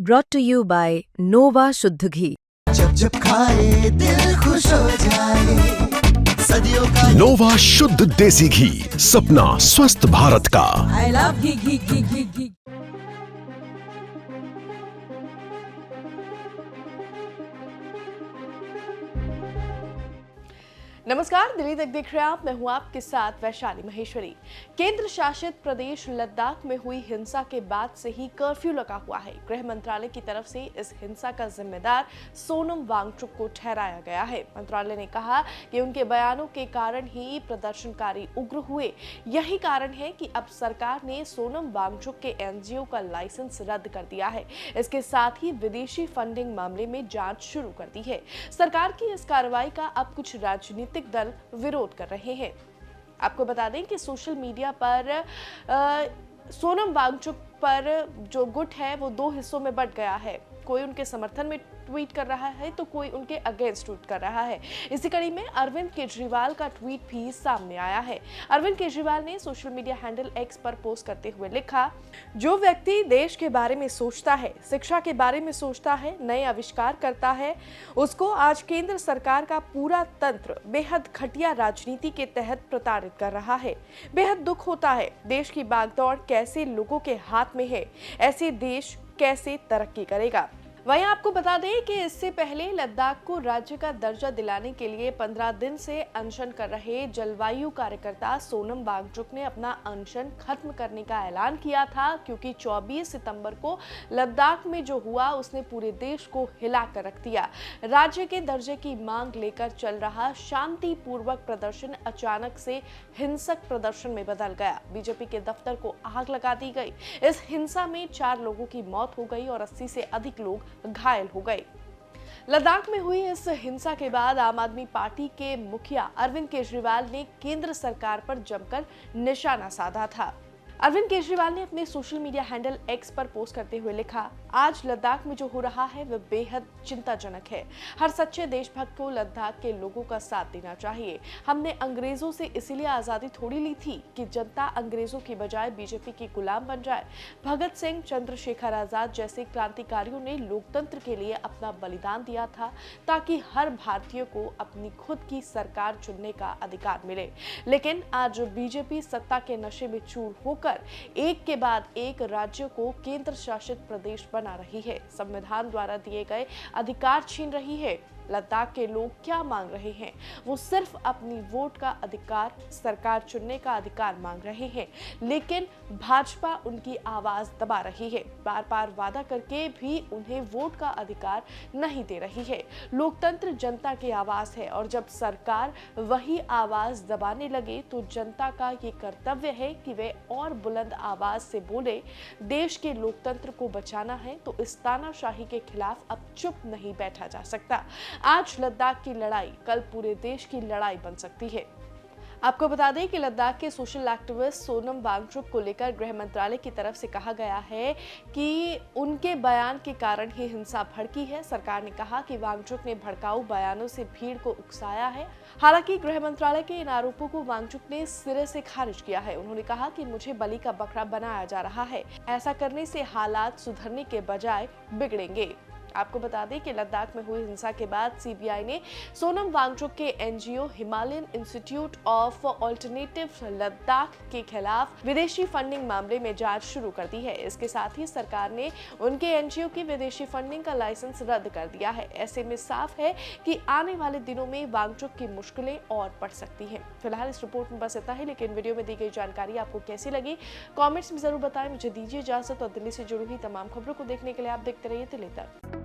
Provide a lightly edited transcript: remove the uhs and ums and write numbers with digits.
brought to you by Nova शुद्ध घी। जब जब खाए दिल खुश हो जाए, सदियों का नोवा शुद्ध देसी घी, सपना स्वस्थ भारत का। I love घी। नमस्कार, दिल्ली तक देख रहे हैं आप। मैं हूं आपके साथ वैशाली महेश्वरी। केंद्र शासित प्रदेश लद्दाख में हुई हिंसा के बाद से ही कर्फ्यू लगा हुआ है। गृह मंत्रालय की तरफ से इस हिंसा का जिम्मेदार सोनम वांगचुक को ठहराया गया है। मंत्रालय ने कहा कि उनके बयानों के कारण ही प्रदर्शनकारी उग्र हुए। यही कारण है कि अब सरकार ने सोनम वांगचुक के एनजीओ का लाइसेंस रद्द कर दिया है। इसके साथ ही विदेशी फंडिंग मामले में जांच शुरू कर दी है। सरकार की इस कार्रवाई का अब कुछ राजनीतिक दल विरोध कर रहे हैं। आपको बता दें कि सोशल मीडिया पर सोनम वांगचुक पर जो गुट है वो दो हिस्सों में बंट गया है। कोई उनके समर्थन में ट्वीट कर रहा है तो कोई उनके अगेंस्ट ट्वीट कर रहा है। इसी कड़ी में अरविंद केजरीवाल का ट्वीट भी सामने आया है। अरविंद केजरीवाल ने सोशल मीडिया हैंडल एक्स पर पोस्ट करते हुए लिखा, जो व्यक्ति देश के बारे में सोचता है, शिक्षा के बारे में सोचता है, नए आविष्कार करता है, उसको आज केंद्र सरकार का पूरा तंत्र बेहद घटिया राजनीति के तहत प्रताड़ित कर रहा है। बेहद दुख होता है। देश की बागडोर कैसे लोगों के हाथ में है, ऐसे देश कैसे तरक्की करेगा। वहीं आपको बता दें कि इससे पहले लद्दाख को राज्य का दर्जा दिलाने के लिए 15 दिन से अनशन कर रहे जलवायु कार्यकर्ता सोनम वांगचुक ने अपना अनशन खत्म करने का ऐलान किया था, क्योंकि 24 सितंबर को लद्दाख में जो हुआ उसने पूरे देश को हिला कर रख दिया। राज्य के दर्जे की मांग लेकर चल रहा शांतिपूर्वक प्रदर्शन अचानक से हिंसक प्रदर्शन में बदल गया। बीजेपी के दफ्तर को आग लगा दी गई। इस हिंसा में 4 लोगों की मौत हो गई और 80 से अधिक लोग घायल हो गए। लद्दाख में हुई इस हिंसा के बाद आम आदमी पार्टी के मुखिया अरविंद केजरीवाल ने केंद्र सरकार पर जमकर निशाना साधा था। अरविंद केजरीवाल ने अपने सोशल मीडिया हैंडल एक्स पर पोस्ट करते हुए लिखा, आज लद्दाख में जो हो रहा है वह बेहद चिंताजनक है। हर सच्चे देशभक्त को लद्दाख के लोगों का साथ देना चाहिए। हमने अंग्रेजों से इसीलिए आजादी थोड़ी ली थी कि जनता अंग्रेजों की बजाय बीजेपी की गुलाम बन जाए। भगत सिंह, चंद्रशेखर आजाद जैसे क्रांतिकारियों ने लोकतंत्र के लिए अपना बलिदान दिया था ताकि हर भारतीय को अपनी खुद की सरकार चुनने का अधिकार मिले। लेकिन आज बीजेपी सत्ता के नशे में चूर होकर एक के बाद एक राज्य को केंद्र शासित प्रदेश बना रही है। संविधान द्वारा दिए गए अधिकार छीन रही है। लद्दाख के लोग क्या मांग रहे हैं? वो सिर्फ अपनी वोट का अधिकार, सरकार चुनने का अधिकार मांग रहे हैं, लेकिन भाजपा उनकी आवाज दबा रही है। बार बार वादा करके भी उन्हें वोट का अधिकार नहीं दे रही है। लोकतंत्र जनता की आवाज है और जब सरकार वही आवाज दबाने लगे तो जनता का ये कर्तव्य है कि वे और बुलंद आवाज से बोले। देश के लोकतंत्र को बचाना है तो इस तानाशाही के खिलाफ अब चुप नहीं बैठा जा सकता। आज लद्दाख की लड़ाई कल पूरे देश की लड़ाई बन सकती है। आपको बता दें कि लद्दाख के सोशल एक्टिविस्ट सोनम वांगचुक को लेकर गृह मंत्रालय की तरफ से कहा गया है कि उनके बयान के कारण ही हिंसा भड़की है। सरकार ने कहा कि वांगचुक ने भड़काऊ बयानों से भीड़ को उकसाया है। हालांकि गृह मंत्रालय के इन आरोपों को वांगचुक ने सिरे से खारिज किया है। उन्होंने कहा कि मुझे बलि का बकरा बनाया जा रहा है। ऐसा करने से हालात सुधरने के बजाय बिगड़ेंगे। आपको बता दें कि लद्दाख में हुई हिंसा के बाद सीबीआई ने सोनम वांगचुक के NGO Himalayan institute of alternative Ladakh के खिलाफ विदेशी फंडिंग मामले में जांच शुरू कर दी है। इसके साथ ही सरकार ने उनके एनजीओ की विदेशी फंडिंग का लाइसेंस रद्द कर दिया है। ऐसे में साफ है कि आने वाले दिनों में वांगचुक की मुश्किलें और बढ़ सकती हैं। फिलहाल इस रिपोर्ट में बस इतना ही, लेकिन वीडियो में दी गई जानकारी आपको कैसी लगी कमेंट्स में जरूर बताएं। मुझे दीजिए इजाजत और दिल्ली से जुड़ी हुई तमाम खबरों को देखने के लिए आप देखते रहिए दिल्ली तक।